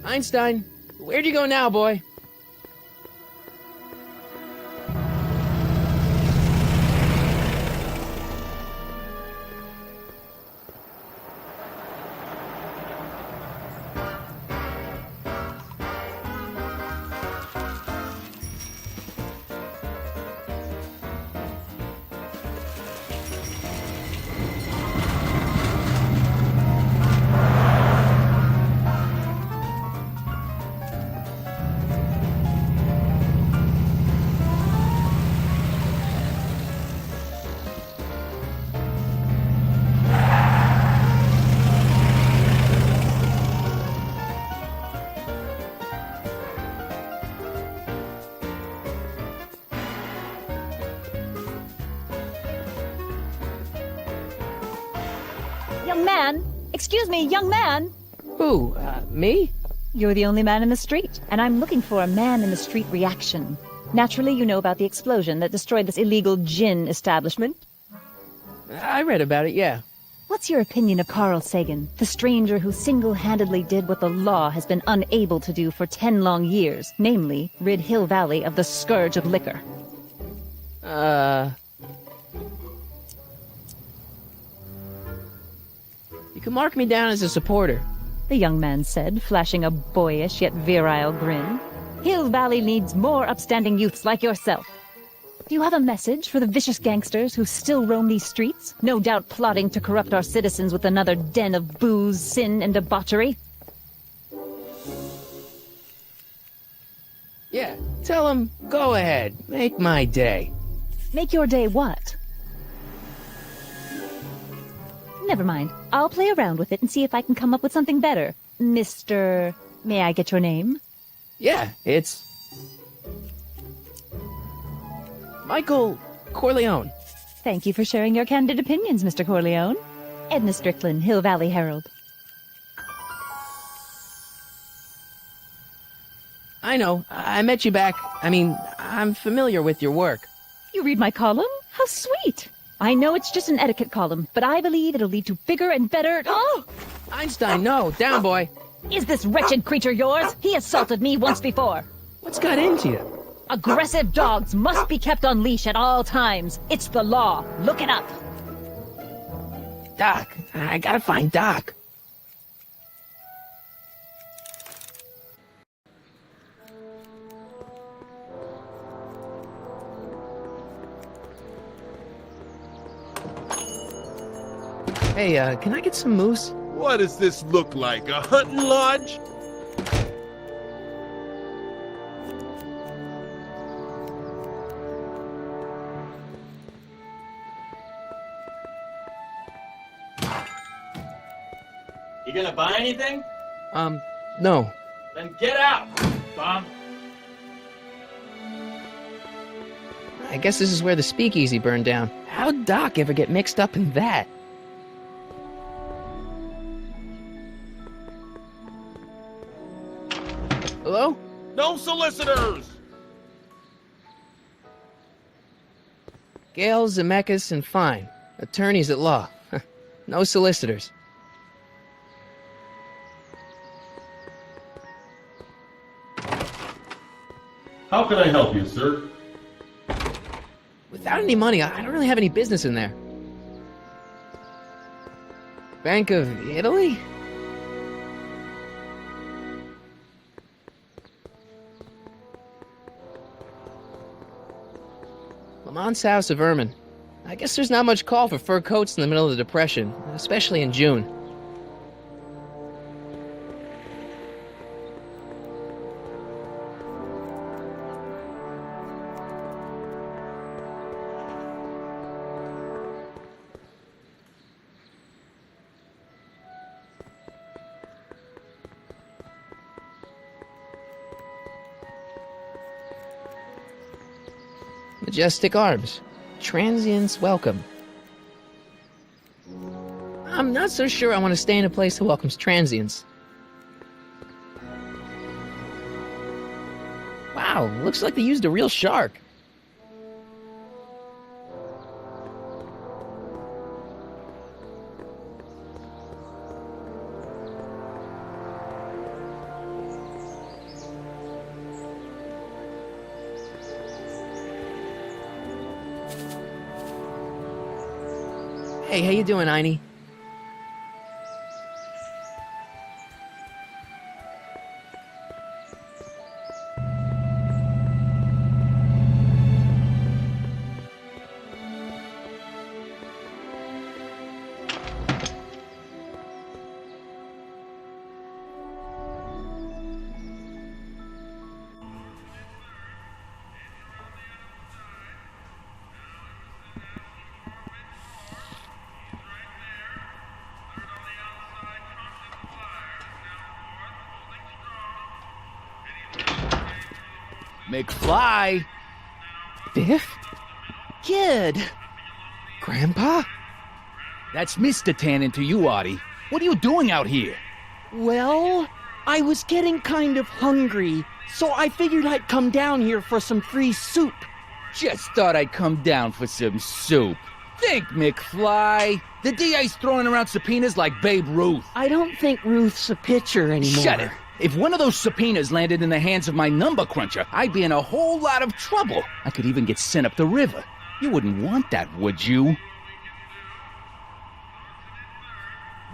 Einstein, where'd you go now, boy? Young man! Excuse me, young man! Who, me? You're the only man in the street, and I'm looking for a man-in-the-street reaction. Naturally, you know about the explosion that destroyed this illegal gin establishment. I read about it, yeah. What's your opinion of Carl Sagan, the stranger who single-handedly did what the law has been unable to do for 10 long years, namely, rid Hill Valley of the scourge of liquor? You can mark me down as a supporter. The young man said, flashing a boyish yet virile grin. Hill Valley needs more upstanding youths like yourself. Do you have a message for the vicious gangsters who still roam these streets, no doubt plotting to corrupt our citizens with another den of booze, sin, and debauchery? Yeah, tell them, go ahead, make my day. Make your day what? Never mind. I'll play around with it and see if I can come up with something better. Mr. May I get your name? Yeah, it's... Michael Corleone. Thank you for sharing your candid opinions, Mr. Corleone. Edna Strickland, Hill Valley Herald. I know, I met you back. I'm familiar with your work. You read my column? How sweet! I know it's just an etiquette column, but I believe it'll lead to bigger and better... Oh! Einstein, no, down, boy. Is this wretched creature yours? He assaulted me once before. What's got into you? Aggressive dogs must be kept on leash at all times. It's the law. Look it up. Doc, I gotta find Doc. Hey, can I get some moose? What does this look like, a hunting lodge? You gonna buy anything? No. Then get out, bum. I guess this is where the speakeasy burned down. How'd Doc ever get mixed up in that? Hello? No solicitors! Gale, Zemeckis, and Fine. Attorneys at law. No solicitors. How can I help you, sir? Without any money, I don't really have any business in there. Bank of Italy? Lamont's House of Ermine. I guess there's not much call for fur coats in the middle of the Depression, especially in June. Majestic Arms. Transients welcome. I'm not so sure I want to stay in a place that welcomes transients. Wow, looks like they used a real shark. Hey, how you doing, Einie? McFly! Biff? Kid! Grandpa? That's Mr. Tannen to you, Artie. What are you doing out here? Well, I was getting kind of hungry, so I figured I'd come down here for some free soup. Just thought I'd come down for some soup. Think, McFly. The DA's throwing around subpoenas like Babe Ruth. I don't think Ruth's a pitcher anymore. Shut it. If one of those subpoenas landed in the hands of my number cruncher, I'd be in a whole lot of trouble. I could even get sent up the river. You wouldn't want that, would you?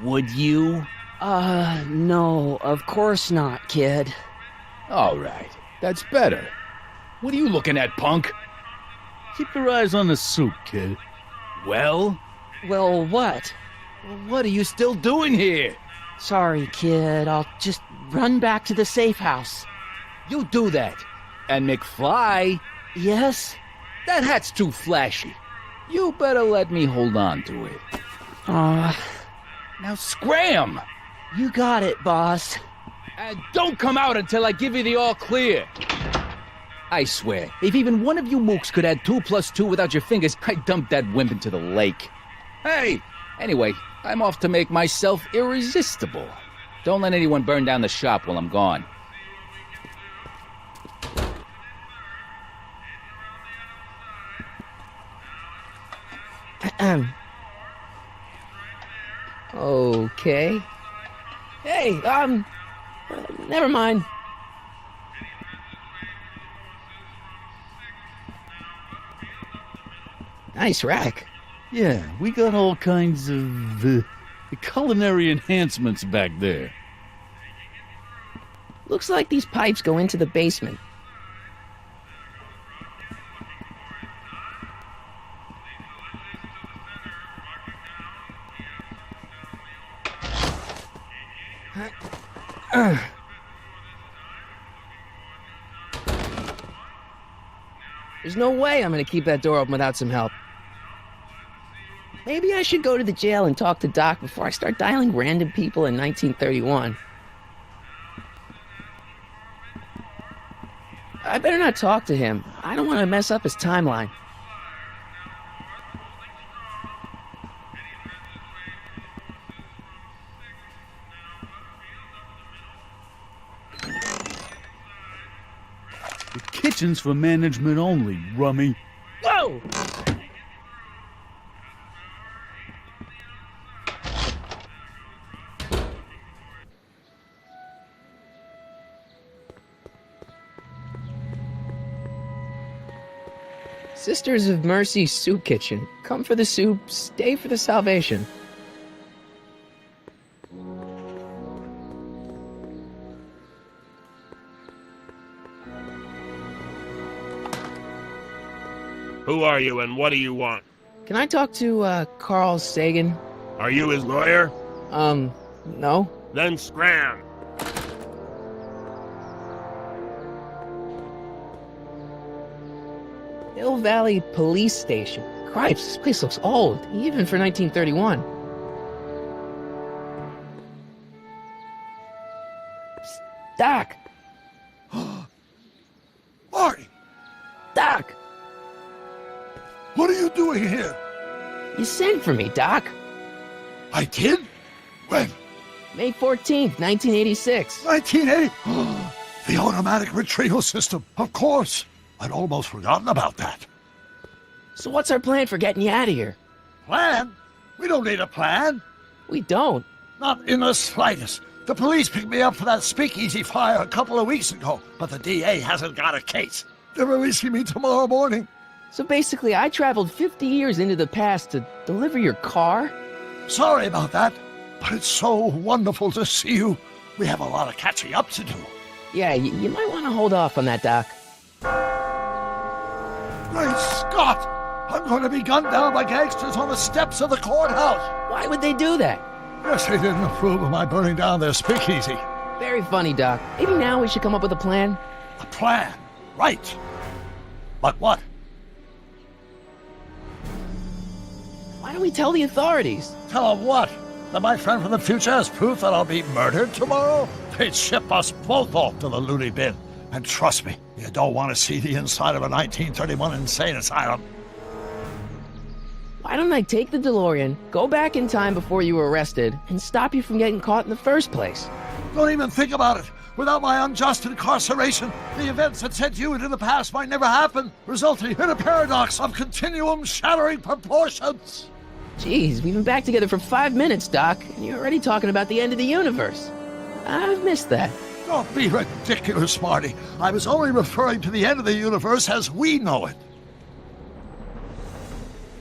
Would you? No, of course not, kid. All right. That's better. What are you looking at, punk? Keep your eyes on the soup, kid. Well? Well, what? What are you still doing here? Sorry, kid. I'll just run back to the safe house. You do that. And McFly, Yes? that hat's too flashy. You better let me hold on to it. Now scram! You got it, boss. And don't come out until I give you the all clear. I swear, if even one of you mooks could add 2 + 2 without your fingers, I'd dump that wimp into the lake. Hey! Anyway, I'm off to make myself irresistible. Don't let anyone burn down the shop while I'm gone. Okay. Hey, never mind. Nice rack. Yeah, we got all kinds of culinary enhancements back there. Looks like these pipes go into the basement. There's no way I'm gonna keep that door open without some help. Maybe I should go to the jail and talk to Doc before I start dialing random people in 1931. I better not talk to him. I don't want to mess up his timeline. The kitchen's for management only, rummy. Whoa! Sisters of Mercy Soup Kitchen. Come for the soup, stay for the salvation. Who are you and what do you want? Can I talk to, Carl Sagan? Are you his lawyer? No. Then scram. Hill Valley Police Station. Cripes, this place looks old, even for 1931. Psst, Doc! Marty, Doc! what are you doing here? You sent for me, Doc. I did? When? May 14th, 1986. 1980? The automatic retrieval system, of course. I'd almost forgotten about that. So what's our plan for getting you out of here? Plan? We don't need a plan. We don't. Not in the slightest. The police picked me up for that speakeasy fire a couple of weeks ago, but the DA hasn't got a case. They're releasing me tomorrow morning. So basically, I traveled 50 years into the past to deliver your car? Sorry about that, but it's so wonderful to see you. We have a lot of catching up to do. Yeah, you might want to hold off on that, Doc. Great Scott! I'm going to be gunned down by gangsters on the steps of the courthouse. Why would they do that? Guess they didn't approve of my burning down their speakeasy. Very funny, Doc. Maybe now we should come up with a plan? A plan, right. But what? Why don't we tell the authorities? Tell them what? That my friend from the future has proof that I'll be murdered tomorrow? They'd ship us both off to the loony bin. And trust me, you don't want to see the inside of a 1931 insane asylum. Why don't I take the DeLorean, go back in time before you were arrested, and stop you from getting caught in the first place? Don't even think about it. Without my unjust incarceration, the events that sent you into the past might never happen, resulting in a paradox of continuum-shattering proportions. Jeez, we've been back together for 5 minutes, Doc, and you're already talking about the end of the universe. I've missed that. Don't be ridiculous, Marty. I was only referring to the end of the universe as we know it.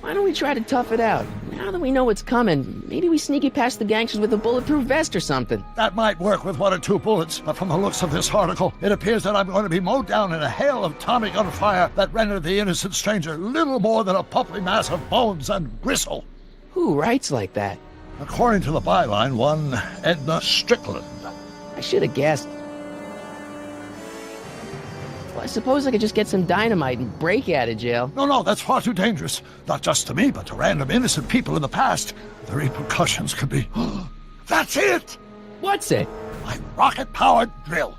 Why don't we try to tough it out? Now that we know what's coming, maybe we sneak it past the gangsters with a bulletproof vest or something. That might work with 1 or 2 bullets, but from the looks of this article, it appears that I'm going to be mowed down in a hail of Tommy gunfire that rendered the innocent stranger little more than a pulpy mass of bones and gristle. Who writes like that? According to the byline, one Edna Strickland. I should have guessed. Well, I suppose I could just get some dynamite and break you out of jail. No, that's far too dangerous. Not just to me, but to random innocent people in the past. The repercussions could be... That's it! What's it? My rocket-powered drill.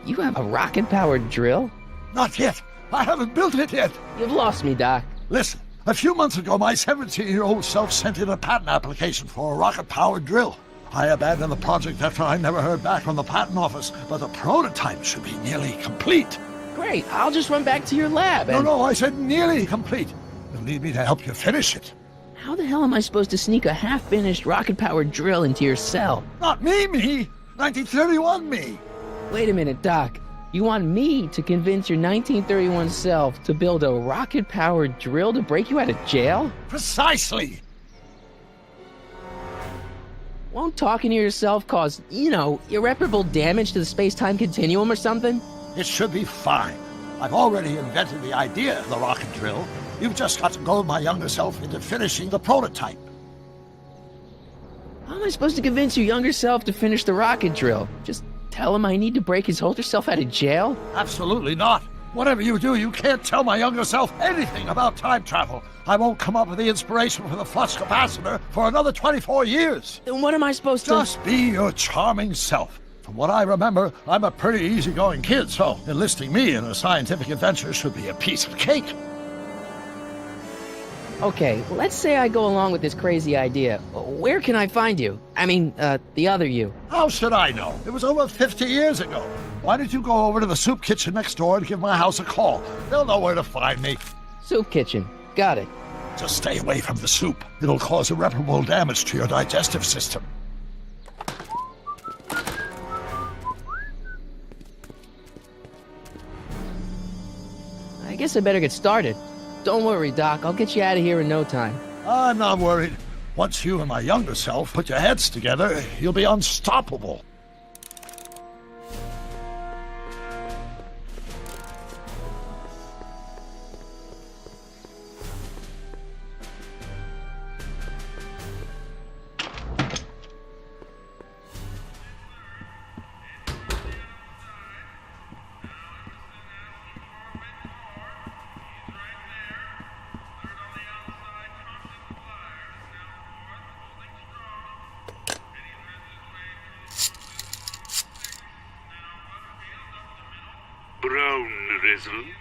You have a rocket-powered drill? Not yet. I haven't built it yet. You've lost me, Doc. Listen, a few months ago, my 17-year-old self sent in a patent application for a rocket-powered drill. I abandoned the project after I never heard back from the patent office, but the prototype should be nearly complete. Great, I'll just run back to your lab and... No, I said nearly complete. You'll need me to help you finish it. How the hell am I supposed to sneak a half-finished rocket-powered drill into your cell? Not me! 1931 me! Wait a minute, Doc. You want me to convince your 1931 self to build a rocket-powered drill to break you out of jail? Precisely! Won't talking to yourself cause, irreparable damage to the space-time continuum or something? It should be fine. I've already invented the idea of the rocket drill. You've just got to goad my younger self into finishing the prototype. How am I supposed to convince your younger self to finish the rocket drill? Just tell him I need to break his older self out of jail? Absolutely not. Whatever you do, you can't tell my younger self anything about time travel. I won't come up with the inspiration for the flux capacitor for another 24 years. Then what am I supposed to... Just be your charming self. From what I remember, I'm a pretty easygoing kid, so enlisting me in a scientific adventure should be a piece of cake. Okay, let's say I go along with this crazy idea. Where can I find you? I mean, the other you. How should I know? It was over 50 years ago. Why don't you go over to the soup kitchen next door and give my house a call? They'll know where to find me. Soup kitchen. Got it. Just stay away from the soup. It'll cause irreparable damage to your digestive system. I guess I better get started. Don't worry, Doc. I'll get you out of here in no time. I'm not worried. Once you and my younger self put your heads together, you'll be unstoppable. Brown residence.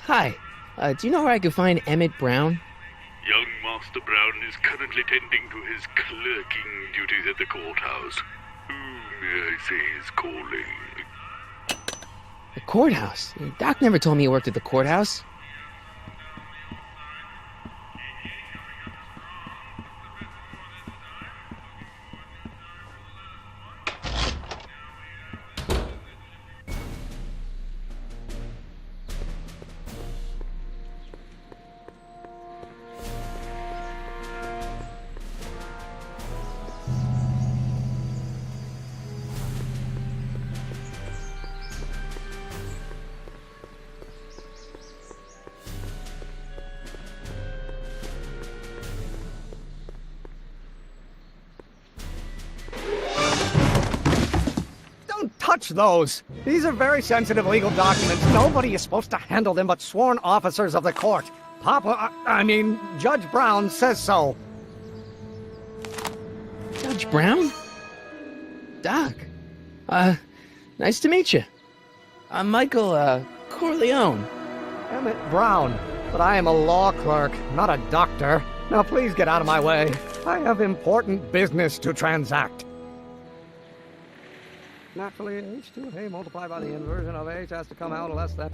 Hi. Do you know where I could find Emmett Brown? Young Master Brown is currently tending to his clerking duties at the courthouse. Who may I say is calling? The courthouse? Doc never told me he worked at the courthouse. touch those. These are very sensitive legal documents. Nobody is supposed to handle them but sworn officers of the court. Judge Brown says so. Judge Brown? Doc. Nice to meet you. I'm Michael, Corleone. Emmett Brown. But I am a law clerk, not a doctor. Now please get out of my way. I have important business to transact. Naturally, H2A multiplied by the inversion of H has to come out less than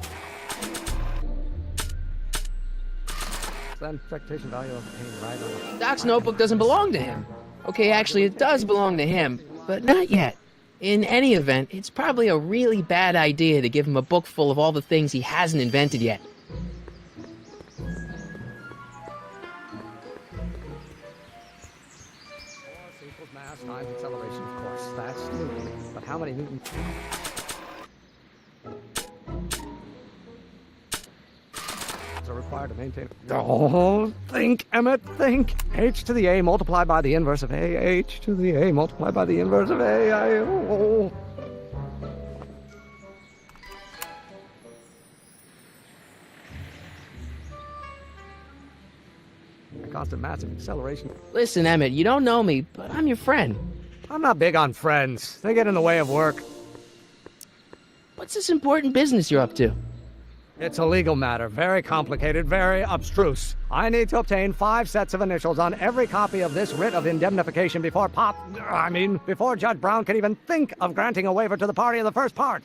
expectation value of A, right? Doc's notebook doesn't belong to him. Okay, actually, it does belong to him, but not yet. In any event, it's probably a really bad idea to give him a book full of all the things he hasn't invented yet. Force equals mass times acceleration, of course. That's Newton. But how many Newtons are required to maintain? Oh, think, Emmett, think. H to the A multiplied by the inverse of A. H to the A multiplied by the inverse of A. Constant massive acceleration. Listen, Emmett, you don't know me, but I'm your friend. I'm not big on friends. They get in the way of work. What's this important business you're up to? It's a legal matter. Very complicated, very abstruse. I need to obtain 5 sets of initials on every copy of this writ of indemnification before before Judge Brown can even think of granting a waiver to the party in the first part.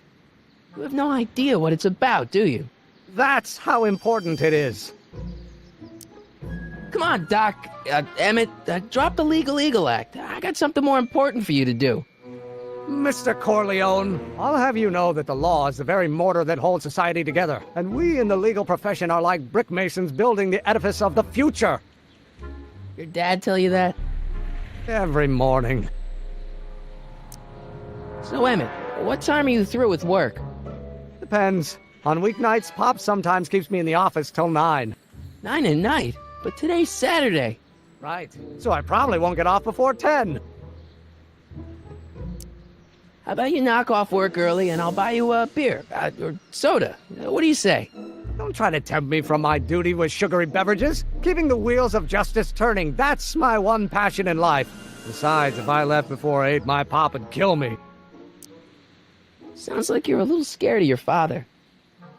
You have no idea what it's about, do you? That's how important it is. Come on, Doc. Emmett, drop the Legal Eagle Act. I got something more important for you to do. Mr. Corleone, I'll have you know that the law is the very mortar that holds society together, and we in the legal profession are like brick masons building the edifice of the future. Your dad tell you that? Every morning. So, Emmett, what time are you through with work? Depends. On weeknights, Pop sometimes keeps me in the office till 9. 9 at night? But today's Saturday. Right. So I probably won't get off before 10. How about you knock off work early and I'll buy you a beer, or soda. What do you say? Don't try to tempt me from my duty with sugary beverages. Keeping the wheels of justice turning, that's my one passion in life. Besides, if I left before 8, my pop would kill me. Sounds like you're a little scared of your father.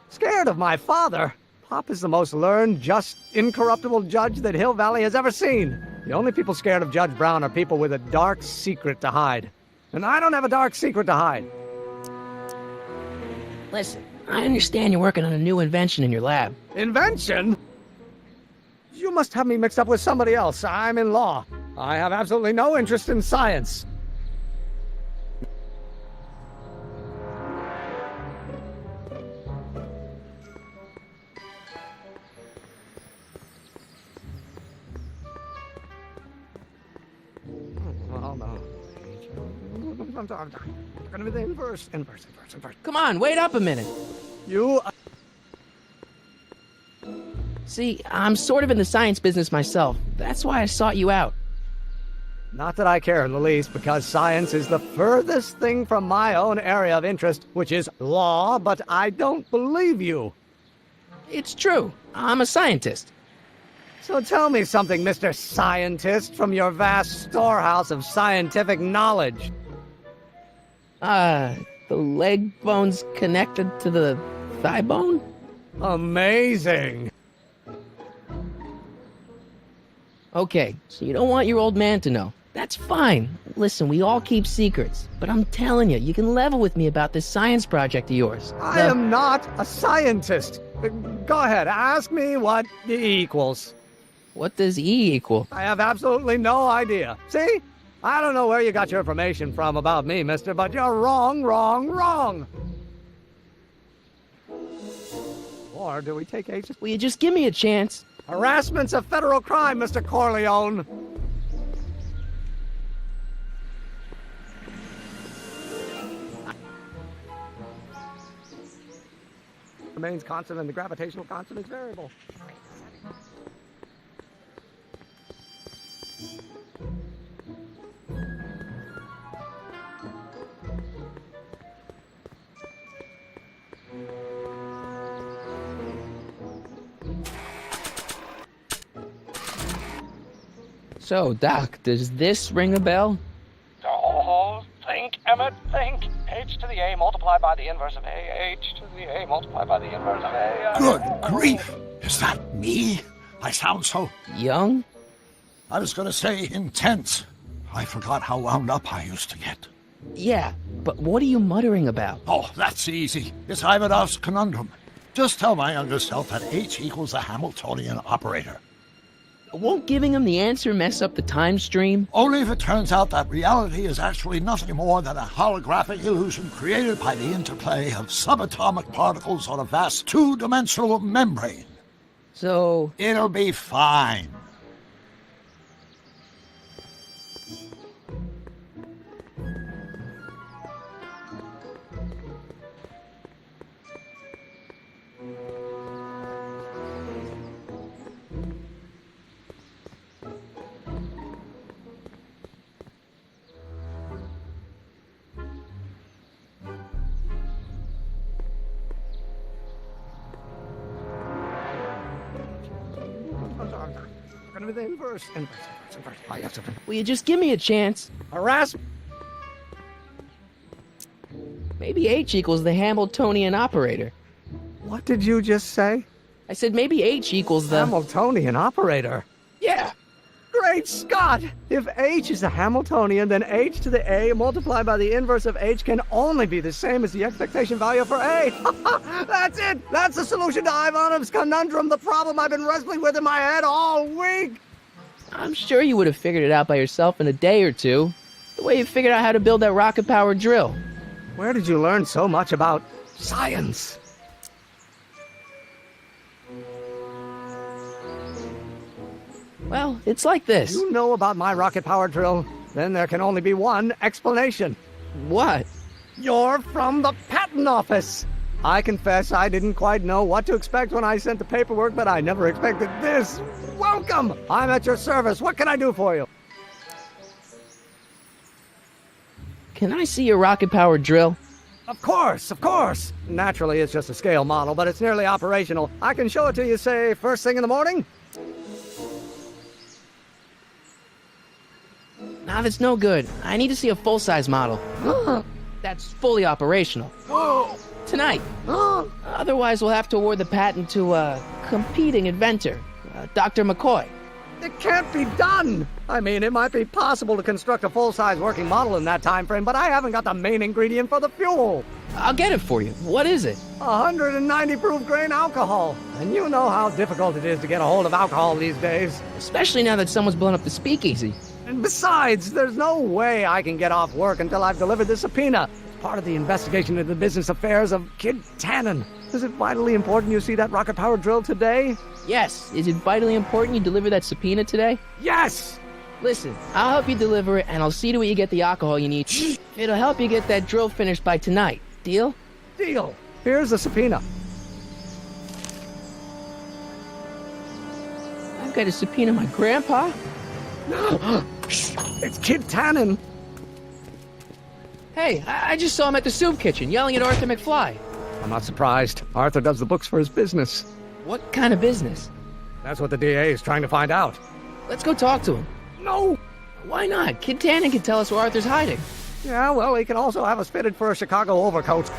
Scared of my father? Pop is the most learned, just, incorruptible judge that Hill Valley has ever seen. The only people scared of Judge Brown are people with a dark secret to hide. And I don't have a dark secret to hide. Listen, I understand you're working on a new invention in your lab. Invention? You must have me mixed up with somebody else. I'm in law. I have absolutely no interest in science. Gonna be the inverse. Come on, wait up a minute. You... See, I'm sort of in the science business myself. That's why I sought you out. Not that I care in the least, because science is the furthest thing from my own area of interest, which is law, but I don't believe you. It's true. I'm a scientist. So tell me something, Mr. Scientist, from your vast storehouse of scientific knowledge. The leg bone's connected to the thigh bone? Amazing. Okay, so you don't want your old man to know. That's fine. Listen, we all keep secrets. But I'm telling you, you can level with me about this science project of yours. I am not a scientist. Go ahead, ask me what E equals. What does E equal? I have absolutely no idea. See? I don't know where you got your information from about me, mister, but you're wrong. Or do we take H's? Will you just give me a chance? Harassment's a federal crime, Mr. Corleone. Remains constant and the gravitational constant is variable. So, Doc, does this ring a bell? Oh, think, Emmett, think. H to the A multiplied by the inverse of A. H to the A multiplied by the inverse of A. Good grief! Is that me? I sound so... Young? I was going to say intense. I forgot how wound up I used to get. Yeah, but what are you muttering about? Oh, that's easy. It's Ivanov's conundrum. Just tell my younger self that H equals a Hamiltonian operator. Won't giving him the answer mess up the time stream? Only if it turns out that reality is actually nothing more than a holographic illusion created by the interplay of subatomic particles on a vast two-dimensional membrane. So... It'll be fine. Gonna be the inverse. Oh, yes, will you just give me a chance? harass. Maybe H equals the Hamiltonian operator. What did you just say? I said maybe H equals the... Hamiltonian operator. Yeah! Great Scott! If H is a Hamiltonian, then H to the A multiplied by the inverse of H can only be the same as the expectation value for A. That's it! That's the solution to Ivanov's conundrum, the problem I've been wrestling with in my head all week! I'm sure you would have figured it out by yourself in a day or two. The way you figured out how to build that rocket-powered drill. Where did you learn so much about science? Well, it's like this. You know about my rocket-powered drill? Then there can only be one explanation. What? You're from the patent office! I confess I didn't quite know what to expect when I sent the paperwork, but I never expected this. Welcome! I'm at your service. What can I do for you? Can I see your rocket-powered drill? Of course, of course! Naturally, it's just a scale model, but it's nearly operational. I can show it to you, say, first thing in the morning? Nah, that's no good. I need to see a full-size model. That's fully operational. Tonight. Otherwise, we'll have to award the patent to a competing inventor, Dr. McCoy. It can't be done! I mean, it might be possible to construct a full-size working model in that time frame, but I haven't got the main ingredient for the fuel. I'll get it for you. What is it? 190 proof grain alcohol. And you know how difficult it is to get a hold of alcohol these days. Especially now that someone's blown up the speakeasy. And besides, there's no way I can get off work until I've delivered the subpoena. It's part of the investigation into the business affairs of Kid Tannen. Is it vitally important you see that rocket-powered drill today? Yes. Is it vitally important you deliver that subpoena today? Yes! Listen, I'll help you deliver it, and I'll see to it you get the alcohol you need. It'll help you get that drill finished by tonight. Deal? Deal. Here's the subpoena. I've got to subpoena my grandpa? It's Kid Tannen. Hey, I just saw him at the soup kitchen yelling at Arthur McFly. I'm not surprised. Arthur does the books for his business. What kind of business? That's what the DA is trying to find out. Let's go talk to him. No! Why not? Kid Tannen can tell us where Arthur's hiding. Yeah, well, he can also have us fitted for a Chicago overcoat.